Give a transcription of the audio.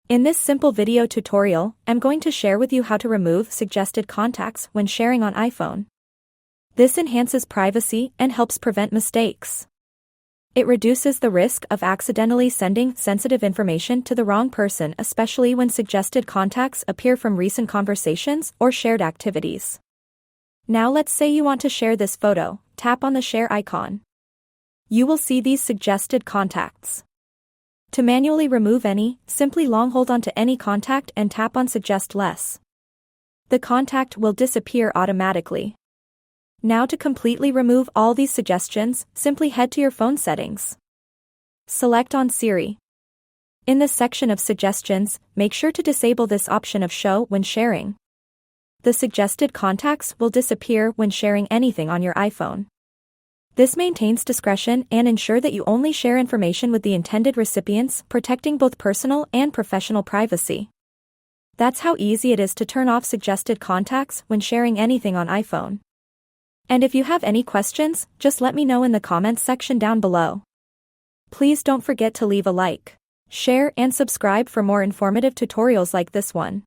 In this simple video tutorial, I'm going to share with you how to remove suggested contacts when sharing on iPhone. This enhances privacy and helps prevent mistakes. It reduces the risk of accidentally sending sensitive information to the wrong person, especially when suggested contacts appear from recent conversations or shared activities. Now let's say you want to share this photo. Tap on the share icon. You will see these suggested contacts. To manually remove any, simply long hold onto any contact and tap on Suggest Less. The contact will disappear automatically. Now to completely remove all these suggestions, simply head to your phone settings. Select on Siri. In the section of suggestions, make sure to disable this option of Show when sharing. The suggested contacts will disappear when sharing anything on your iPhone. This maintains discretion and ensures that you only share information with the intended recipients, protecting both personal and professional privacy. That's how easy it is to turn off suggested contacts when sharing anything on iPhone. And if you have any questions, just let me know in the comments section down below. Please don't forget to leave a like, share and subscribe for more informative tutorials like this one.